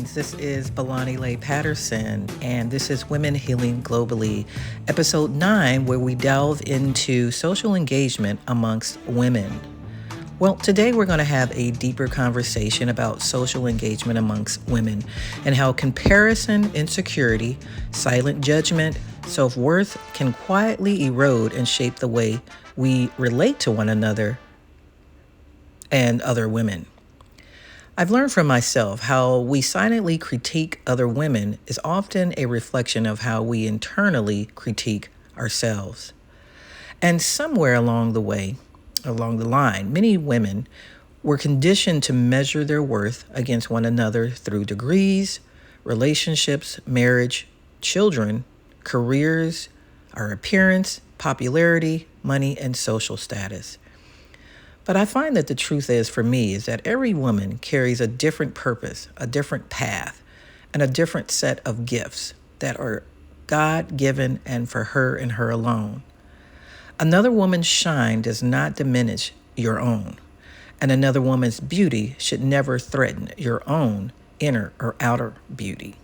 Greetings. This is Balani Lay Patterson, and this is Women Healing Globally, episode 9, where we delve into social engagement amongst women. Well, today we're going to have a deeper conversation about social engagement amongst women and how comparison, insecurity, silent judgment, self-worth can quietly erode and shape the way we relate to one another and other women. I've learned from myself how we silently critique other women is often a reflection of how we internally critique ourselves. And somewhere along the line, many women were conditioned to measure their worth against one another through degrees, relationships, marriage, children, careers, our appearance, popularity, money, and social status. But I find that the truth is, for me, is that every woman carries a different purpose, a different path, and a different set of gifts that are God-given and for her and her alone. Another woman's shine does not diminish your own, and another woman's beauty should never threaten your own inner or outer beauty.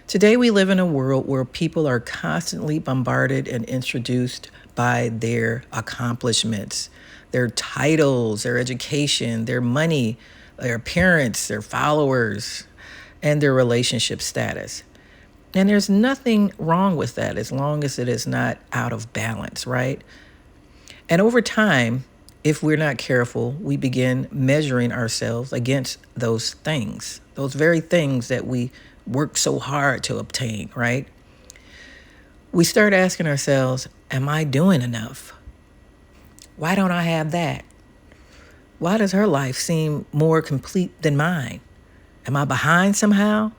Today, we live in a world where people are constantly bombarded and introduced by their accomplishments, their titles, their education, their money, their appearance, their followers, and their relationship status. And there's nothing wrong with that as long as it is not out of balance, right? And over time, if we're not careful, we begin measuring ourselves against those things, those very things that we work so hard to obtain, right? We start asking ourselves, am I doing enough? Why don't I have that? Why does her life seem more complete than mine? Am I behind somehow?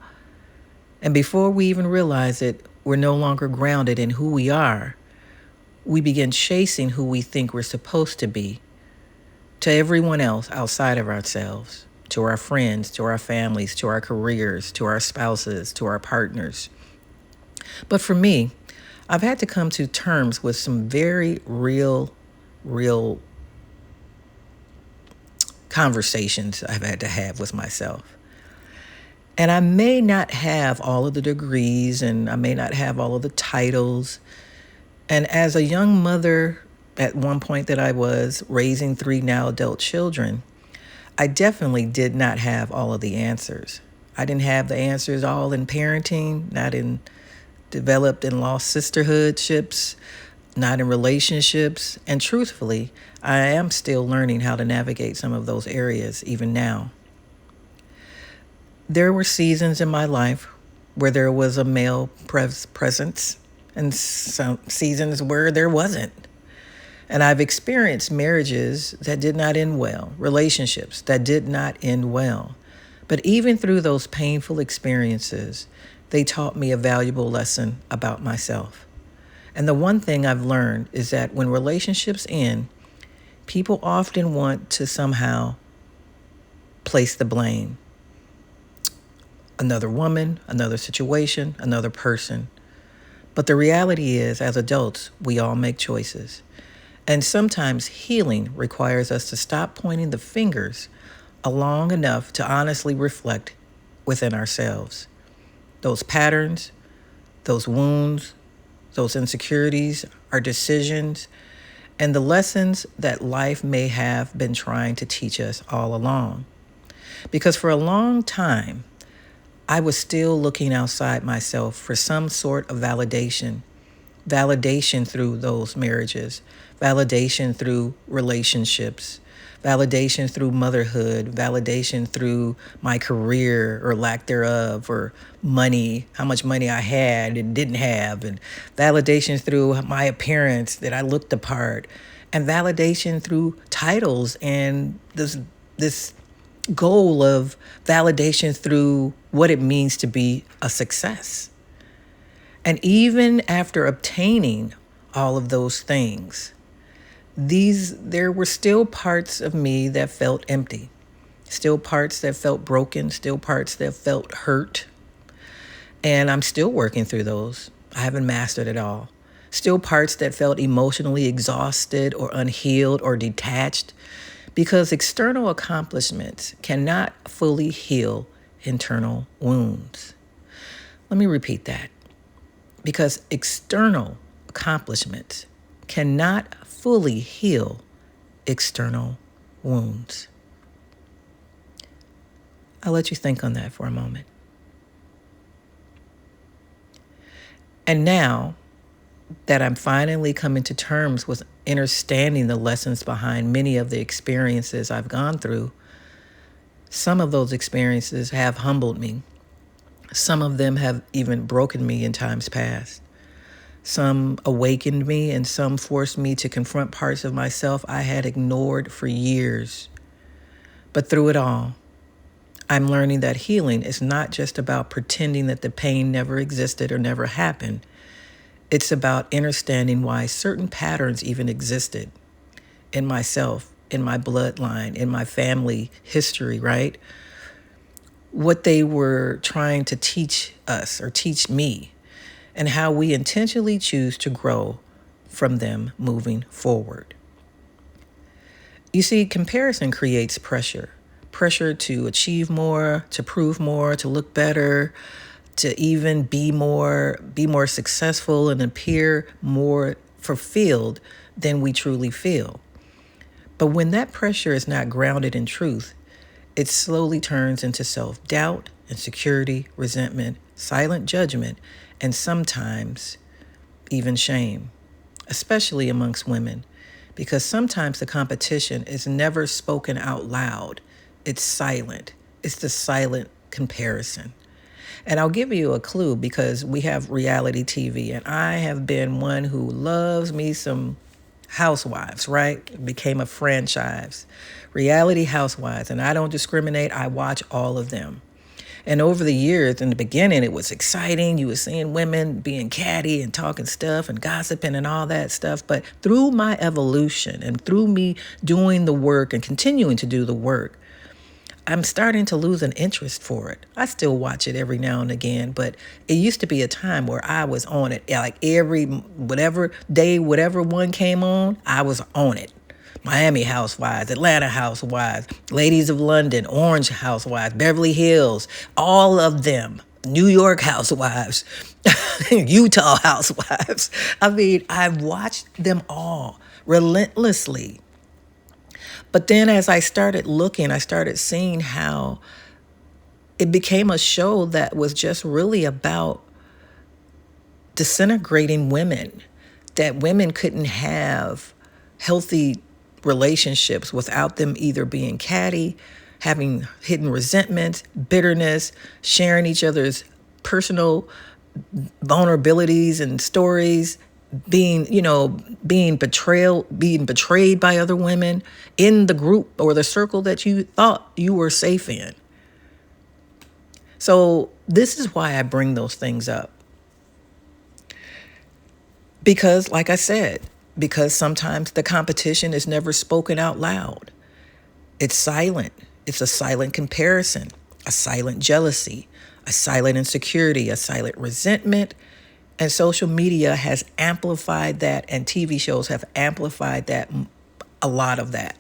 And before we even realize it, we're no longer grounded in who we are. We begin chasing who we think we're supposed to be to everyone else outside of ourselves, to our friends, to our families, to our careers, to our spouses, to our partners. But for me, I've had to come to terms with some very real conversations I've had to have with myself. And I may not have all of the degrees and I may not have all of the titles. And as a young mother at one point that I was raising 3 now adult children, I definitely did not have all of the answers. I didn't have the answers all in parenting, not in developed and lost sisterhoodships, not in relationships. And truthfully, I am still learning how to navigate some of those areas even now. There were seasons in my life where there was a male presence and some seasons where there wasn't. And I've experienced marriages that did not end well, relationships that did not end well. But even through those painful experiences, they taught me a valuable lesson about myself. And the one thing I've learned is that when relationships end, people often want to somehow place the blame. Another woman, another situation, another person. But the reality is, as adults, we all make choices. And sometimes healing requires us to stop pointing the fingers long enough to honestly reflect within ourselves. Those patterns, those wounds, those insecurities, our decisions, and the lessons that life may have been trying to teach us all along. Because for a long time, I was still looking outside myself for some sort of validation through those marriages, validation through relationships, validation through motherhood, validation through my career or lack thereof, or money, how much money I had and didn't have, and validation through my appearance, that I looked the part, and validation through titles and this goal of validation through what it means to be a success. And even after obtaining all of those things, there were still parts of me that felt empty, still parts that felt broken, still parts that felt hurt. And I'm still working through those. I haven't mastered it all. Still parts that felt emotionally exhausted or unhealed or detached, because external accomplishments cannot fully heal internal wounds. Let me repeat that. Because external accomplishments cannot fully heal external wounds. I'll let you think on that for a moment. And now that I'm finally coming to terms with understanding the lessons behind many of the experiences I've gone through, some of those experiences have humbled me. Some of them have even broken me in times past. Some awakened me, and some forced me to confront parts of myself I had ignored for years. But through it all, I'm learning that healing is not just about pretending that the pain never existed or never happened. It's about understanding why certain patterns even existed in myself, in my bloodline, in my family history, right? What they were trying to teach us or teach me, and how we intentionally choose to grow from them moving forward. You see, comparison creates pressure. Pressure to achieve more, to prove more, to look better, to even be more successful and appear more fulfilled than we truly feel. But when that pressure is not grounded in truth, it slowly turns into self-doubt, insecurity, resentment, silent judgment, and sometimes even shame, especially amongst women, because sometimes the competition is never spoken out loud. It's silent. It's the silent comparison. And I'll give you a clue, because we have reality TV, and I have been one who loves me some housewives, right? It became a franchise, reality housewives, and I don't discriminate. I watch all of them. And over the years, in the beginning, it was exciting. You were seeing women being catty and talking stuff and gossiping and all that stuff. But through my evolution and through me doing the work and continuing to do the work, I'm starting to lose an interest for it. I still watch it every now and again, but it used to be a time where I was on it. Like every, whatever day, whatever one came on, I was on it. Miami Housewives, Atlanta Housewives, Ladies of London, Orange Housewives, Beverly Hills, all of them. New York Housewives, Utah Housewives. I mean, I've watched them all relentlessly. But then as I started looking, I started seeing how it became a show that was just really about disintegrating women, that women couldn't have healthy relationships without them either being catty, having hidden resentment, bitterness, sharing each other's personal vulnerabilities and stories, being betrayed by other women in the group or the circle that you thought you were safe in. So this is why I bring those things up. Because, like I said, because sometimes the competition is never spoken out loud. It's silent. It's a silent comparison, a silent jealousy, a silent insecurity, a silent resentment. And social media has amplified that, and TV shows have amplified that, a lot of that.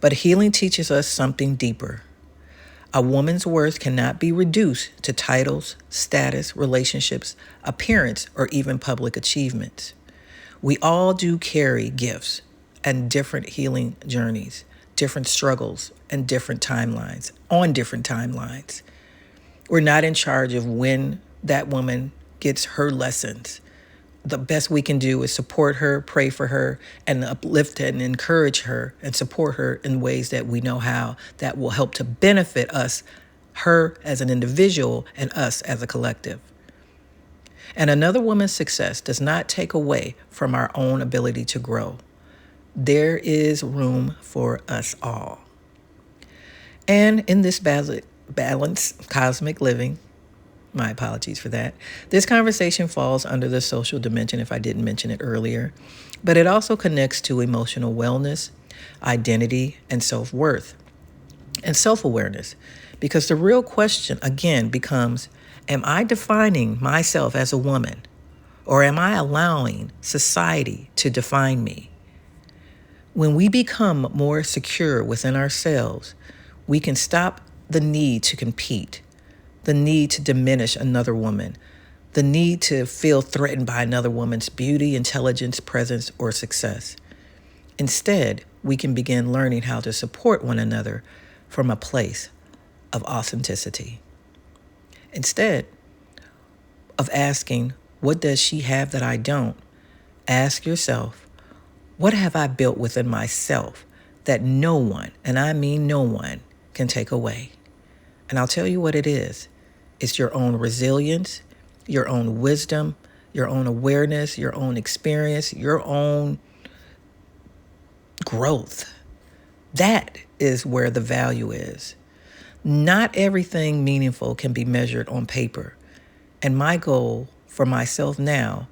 But healing teaches us something deeper. A woman's worth cannot be reduced to titles, status, relationships, appearance, or even public achievements. We all do carry gifts and different healing journeys, different struggles, and different timelines, on different timelines. We're not in charge of when that woman gets her lessons. The best we can do is support her, pray for her, and uplift and encourage her and support her in ways that we know how, that will help to benefit us, her as an individual, and us as a collective. And another woman's success does not take away from our own ability to grow. There is room for us all. And in this balanced cosmic living, my apologies for that, this conversation falls under the social dimension if I didn't mention it earlier, but it also connects to emotional wellness, identity, and self-worth, and self-awareness. Because the real question, again, becomes, am I defining myself as a woman, or am I allowing society to define me? When we become more secure within ourselves, we can stop the need to compete, the need to diminish another woman, the need to feel threatened by another woman's beauty, intelligence, presence, or success. Instead, we can begin learning how to support one another from a place of authenticity. Instead of asking, what does she have that I don't? Ask yourself, what have I built within myself that no one, and I mean no one, can take away? And I'll tell you what it is. It's your own resilience, your own wisdom, your own awareness, your own experience, your own growth. That is where the value is. Not everything meaningful can be measured on paper. And my goal for myself now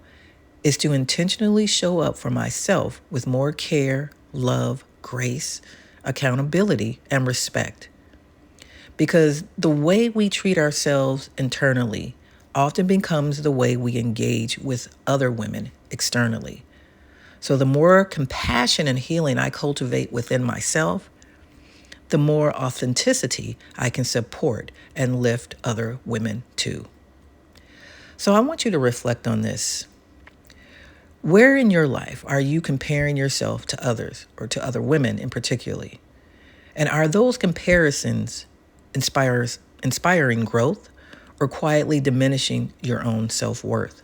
is to intentionally show up for myself with more care, love, grace, accountability, and respect. Because the way we treat ourselves internally often becomes the way we engage with other women externally. So the more compassion and healing I cultivate within myself, the more authenticity I can support and lift other women too. So I want you to reflect on this. Where in your life are you comparing yourself to others or to other women in particular? And are those comparisons inspiring growth or quietly diminishing your own self-worth?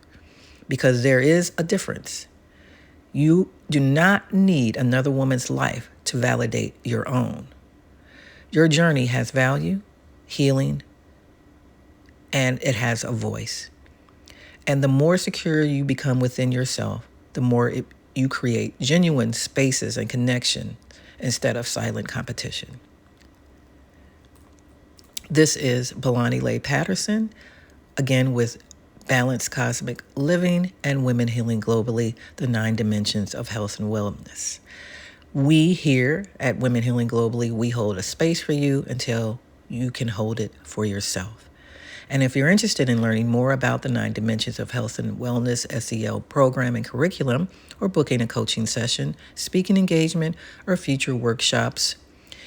Because there is a difference. You do not need another woman's life to validate your own. Your journey has value, healing, and it has a voice. And the more secure you become within yourself, the more you create genuine spaces and connection instead of silent competition. This is Belani Lay Patterson, again with Balanced Cosmic Living and Women Healing Globally, the 9 dimensions of health and wellness. We here at Women Healing Globally, we hold a space for you until you can hold it for yourself. And if you're interested in learning more about the 9 dimensions of health and wellness SEL program and curriculum, or booking a coaching session, speaking engagement, or future workshops,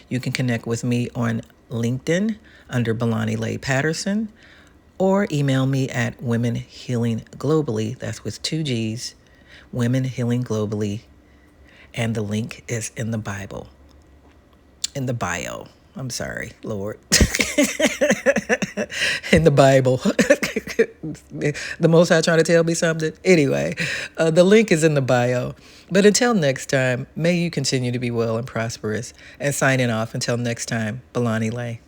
you can connect with me on LinkedIn under Belani Lay Patterson, or email me at Women Healing Globally, that's with 2 G's, Women Healing Globally, and the link is in the Bible. In the bio. I'm sorry, Lord. In the Bible. The Most High trying to tell me something? Anyway, the link is in the bio. But until next time, may you continue to be well and prosperous. And signing off until next time, Belani Lay.